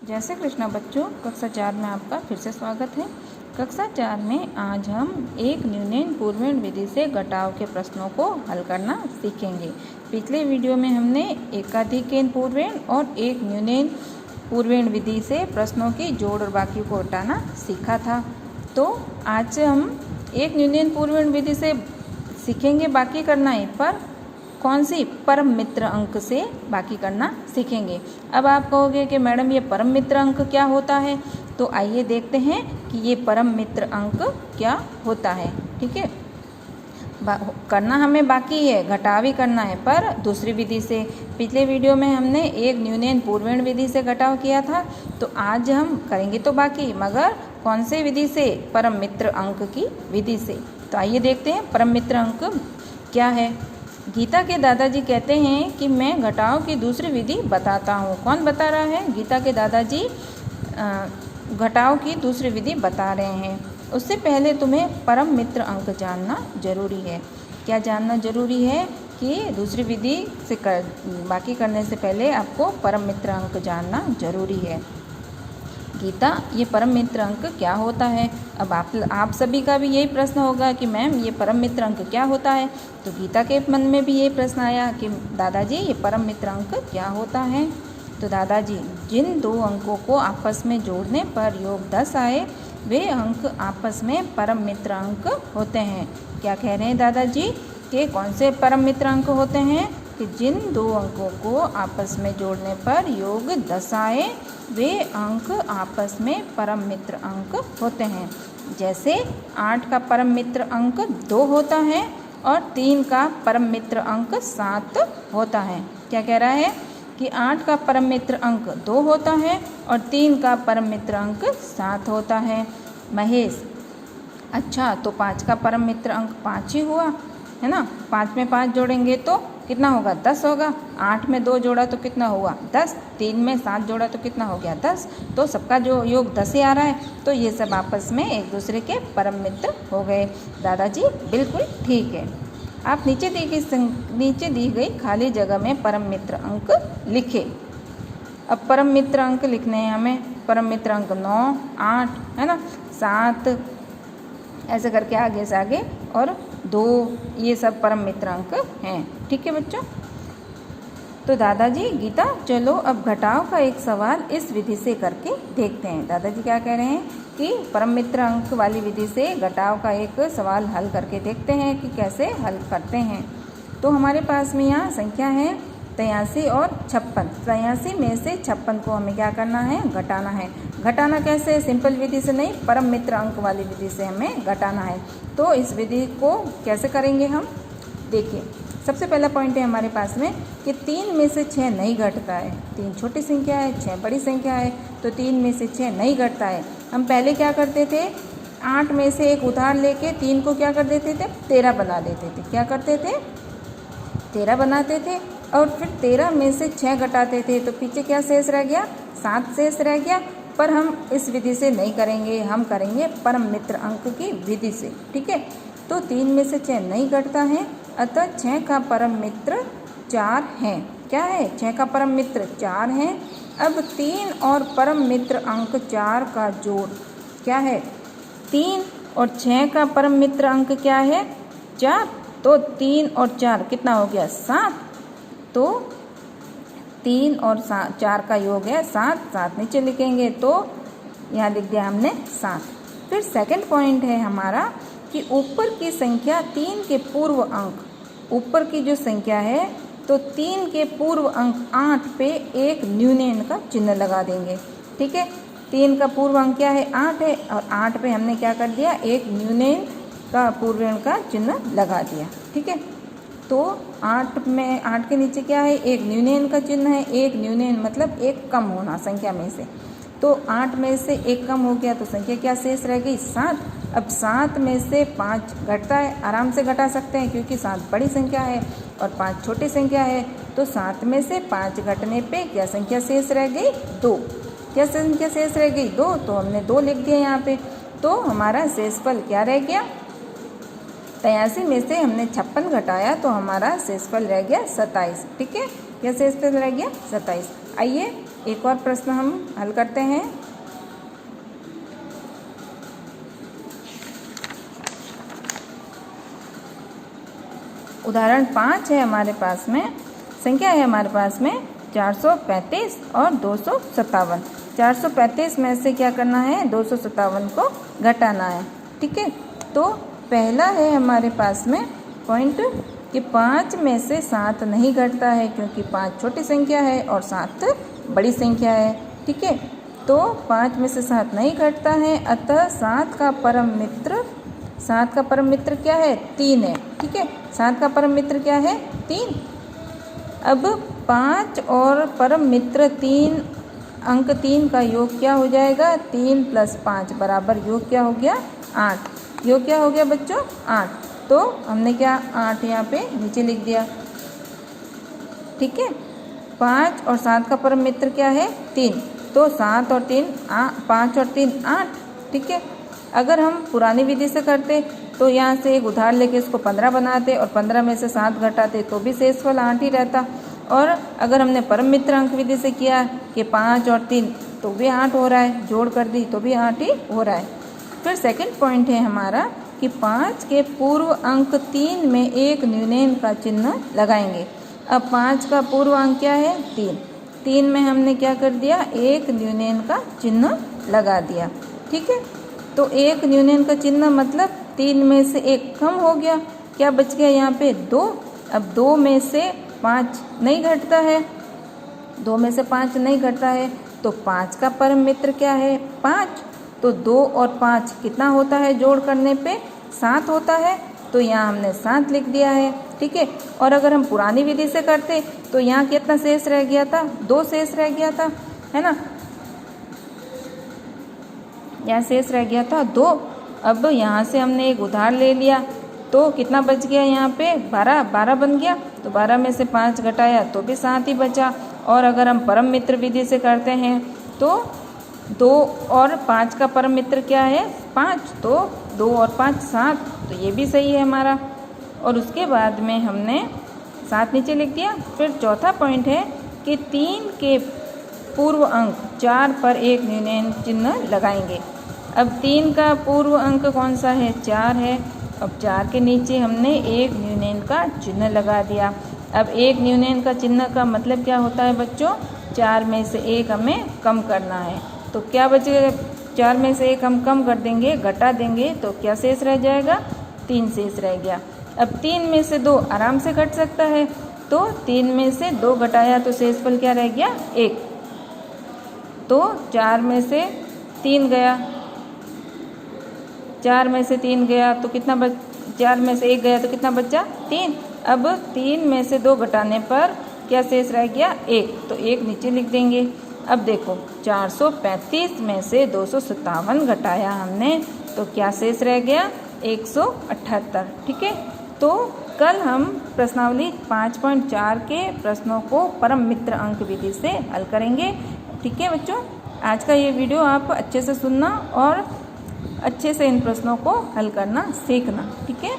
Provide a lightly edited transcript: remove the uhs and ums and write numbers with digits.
जय श्री कृष्ण बच्चों, कक्षा 4 में आपका फिर से स्वागत है। कक्षा 4 में आज हम एक न्यूनन पूर्वण विधि से घटाव के प्रश्नों को हल करना सीखेंगे। पिछले वीडियो में हमने एकाधिक पूर्वण और एक न्यूनन पूर्वण विधि से प्रश्नों की जोड़ और बाकी को हटाना सीखा था। तो आज हम एक न्यूनन पूर्वण विधि से सीखेंगे बाकी करना है, पर कौन सी? परम मित्र अंक से बाकी करना सीखेंगे। अब आप कहोगे कि मैडम ये परम मित्र अंक क्या होता है, तो आइए देखते हैं कि ये परम मित्र अंक क्या होता है। ठीक है, करना हमें बाकी है, घटाव ही करना है, पर दूसरी विधि से। पिछले वीडियो में हमने एक न्यूनन पूर्वण विधि से घटाव किया था, तो आज हम करेंगे तो बाकी, मगर कौन से विधि से? परम मित्र अंक की विधि से। तो आइए देखते हैं परम मित्र अंक क्या है। गीता के दादाजी कहते हैं कि मैं घटाव की दूसरी विधि बताता हूँ। कौन बता रहा है? गीता के दादाजी घटाव की दूसरी विधि बता रहे हैं। उससे पहले तुम्हें परम मित्र अंक जानना जरूरी है। क्या जानना जरूरी है? कि दूसरी विधि से बाकी करने से पहले आपको परम मित्र अंक जानना जरूरी है। गीता, ये परम मित्र अंक क्या होता है? अब आप सभी का भी यही प्रश्न होगा कि मैम ये परम मित्र अंक क्या होता है। तो गीता के मन में भी यही प्रश्न आया कि दादाजी ये परम मित्र अंक क्या होता है। तो दादाजी, जिन दो अंकों को आपस में जोड़ने पर योग 10 आए वे अंक आपस में परम मित्र अंक होते हैं। क्या कह रहे हैं दादाजी कि कौन से परम मित्र अंक होते हैं? कि जिन दो अंकों को आपस में जोड़ने पर योग 10 आए वे अंक आपस में परम मित्र अंक होते हैं। जैसे 8 का परम मित्र अंक 2 होता है और 3 का परम मित्र अंक 7 होता है। क्या कह रहा है? कि 8 का परम मित्र अंक 2 होता है और 3 का परम मित्र अंक 7 होता है। महेश, अच्छा तो 5 का परम मित्र अंक 5 ही हुआ है ना। 5 में 5 जोड़ेंगे तो कितना होगा? 10 होगा। 8 में 2 जोड़ा तो कितना हुआ? 10। 3 में 7 जोड़ा तो कितना हो गया? 10। तो सबका जो योग 10 ही आ रहा है, तो ये सब आपस में एक दूसरे के परम मित्र हो गए। दादाजी बिल्कुल ठीक है। आप नीचे दी गई खाली जगह में परम मित्र अंक लिखे। अब परम मित्र अंक लिखने हैं हमें। परम मित्र अंक 9, 8 है ना, 7, ऐसे करके आगे से आगे, और 2, ये सब परम मित्र अंक हैं। ठीक है बच्चों। तो दादाजी, गीता चलो अब घटाव का एक सवाल इस विधि से करके देखते हैं। दादाजी क्या कह रहे हैं कि परम मित्र अंक वाली विधि से घटाव का एक सवाल हल करके देखते हैं कि कैसे हल करते हैं। तो हमारे पास में यहाँ संख्या है 83 और 56। 83 में से 56 को हमें क्या करना है? घटाना है। घटाना कैसे? सिंपल विधि से नहीं, परम मित्र अंक वाली विधि से हमें घटाना है। तो इस विधि को कैसे करेंगे हम? देखिए, सबसे पहला पॉइंट है हमारे पास में कि 3 में से 6 नहीं घटता है। 3 छोटी संख्या है, 6 बड़ी संख्या है, तो 3 में से 6 नहीं घटता है। हम पहले क्या करते थे? 8 में से एक उधार लेके 3 को क्या कर देते थे? 13 बना देते थे। क्या करते थे? 13 बनाते थे, और फिर 13 में से 6 घटाते थे, तो पीछे क्या शेष रह गया? 7 शेष रह गया। पर हम इस विधि से नहीं करेंगे, हम करेंगे परम मित्र अंक की विधि से। ठीक है, तो 3 में से 6 नहीं घटता है, अतः 6 का परम मित्र 4 है। क्या है? 6 का परम मित्र 4 है। अब 3 और परम मित्र अंक 4 का जोड़ क्या है? 3 और 6 का परम मित्र अंक क्या है? 4। तो 3 और 4 कितना हो गया? 7। तो 3 और 4 का योग है 7। 7 नीचे लिखेंगे तो यहाँ लिख दिया हमने 7। फिर सेकंड पॉइंट है हमारा कि ऊपर की संख्या 3 के पूर्व अंक, ऊपर की जो संख्या है तो 3 के पूर्व अंक 8 पे एक न्यूनन का चिन्ह लगा देंगे। ठीक है, 3 का पूर्व अंक क्या है? 8 है, और 8 पे हमने क्या कर दिया? एक न्यूनन का पूर्वण का चिन्ह लगा दिया। ठीक है, तो 8 के नीचे क्या है? एक न्यूनन का चिन्ह है। एक न्यूनन मतलब एक कम होना संख्या में से। तो 8 में से एक कम हो गया, तो संख्या क्या शेष रह गई? 7। अब 7 में से 5 घटता है, आराम से घटा सकते हैं क्योंकि 7 बड़ी संख्या है और 5 छोटी संख्या है। तो 7 में से 5 घटने पे क्या संख्या शेष रह गई? 2। क्या संख्या शेष रह गई? 2। तो हमने 2 लिख दिया यहाँ पे। तो हमारा शेषफल क्या रह गया? 83 में से हमने 56 घटाया तो हमारा शेषफल रह गया 27। ठीक है, यह शेषफल रह गया 27। आइए एक और प्रश्न हम हल करते हैं। उदाहरण 5 है हमारे पास में, संख्या है हमारे पास में 435 और 257। 435 में से क्या करना है, 257 को घटाना है। ठीक है, तो पहला है हमारे पास में पॉइंट कि 5 में से 7 नहीं घटता है, क्योंकि 5 छोटी संख्या है और 7 बड़ी संख्या है। ठीक है, तो 5 में से 7 नहीं घटता है, अतः 7 का परम मित्र क्या है, 3 है। ठीक है, 7 का परम मित्र क्या है, 3। अब 5 और परम मित्र 3, अंक 3 का योग क्या हो जाएगा, 3 + 5 बराबर योग क्या हो गया, 8। योग क्या हो गया बच्चों, 8। तो हमने क्या 8 यहाँ पे नीचे लिख दिया। ठीक है, 5 और 7 का परम मित्र क्या है, 3। तो 7 और 3 5 और 3 8। ठीक है, अगर हम पुरानी विधि से करते तो यहाँ से एक उधार लेके इसको 15 बनाते और 15 में से 7 घटाते तो भी शेषफल 8 ही रहता। और अगर हमने परम मित्र अंक विधि से किया कि 5 और 3 तो भी 8 हो रहा है, जोड़ कर दी तो भी 8 ही हो रहा है। फिर सेकंड पॉइंट है हमारा कि 5 के पूर्व अंक 3 में एक न्यूनयन का चिन्ह लगाएंगे। अब 5 का पूर्व अंक क्या है, 3। 3 में हमने क्या कर दिया, एक न्यूनयन का चिन्ह लगा दिया। ठीक है, तो एक न्यूनयन का चिन्ह मतलब 3 में से 1 कम हो गया, क्या बच गया यहाँ पे 2। अब 2 में से 5 नहीं घटता है, 2 में से 5 नहीं घटता है, तो 5 का परम मित्र क्या है, 5। तो 2 और 5 कितना होता है, जोड़ करने पे 7 होता है, तो यहाँ हमने 7 लिख दिया है। ठीक है, और अगर हम पुरानी विधि से करते तो यहाँ कितना शेष रह गया था, 2 शेष रह गया था, है ना, यहाँ शेष रह गया था 2। अब यहाँ से हमने एक उधार ले लिया तो कितना बच गया, यहाँ पे 12 बन गया। तो 12 में से 5 घटाया तो भी 7 ही बचा। और अगर हम परम मित्र विधि से करते हैं तो 2 और 5 का परम मित्र क्या है, 5। तो 2 और 5 7, तो ये भी सही है हमारा। और उसके बाद में हमने 7 नीचे लिख दिया। फिर चौथा पॉइंट है कि 3 के पूर्व अंक 4 पर एक न्यूनयन चिन्ह लगाएंगे। अब 3 का पूर्व अंक कौन सा है, 4 है। अब 4 के नीचे हमने एक न्यूनयन का चिन्ह लगा दिया। अब एक न्यूनयन का चिन्ह का मतलब क्या होता है बच्चों, 4 में से 1 हमें कम करना है। तो क्या बचेगा, 4 में से 1 हम कम कर देंगे, घटा देंगे, तो क्या शेष रह जाएगा, 3 शेष रह गया। अब 3 में से 2 आराम से घट सकता है, तो 3 में से 2 घटाया तो शेषफल क्या रह गया, 1। तो 4 में से 3 गया, 4 में से 3 गया तो कितना 4 में से 1 गया तो कितना बचा, 3। अब 3 में से 2 घटाने पर क्या शेष रह गया, 1। तो 1 नीचे लिख देंगे। अब देखो 435 में से 257 घटाया हमने तो क्या शेष रह गया, 178। ठीक है, तो कल हम प्रश्नावली 5.4 के प्रश्नों को परम मित्र अंक विधि से हल करेंगे। ठीक है बच्चों, आज का ये वीडियो आप अच्छे से सुनना और अच्छे से इन प्रश्नों को हल करना सीखना। ठीक है।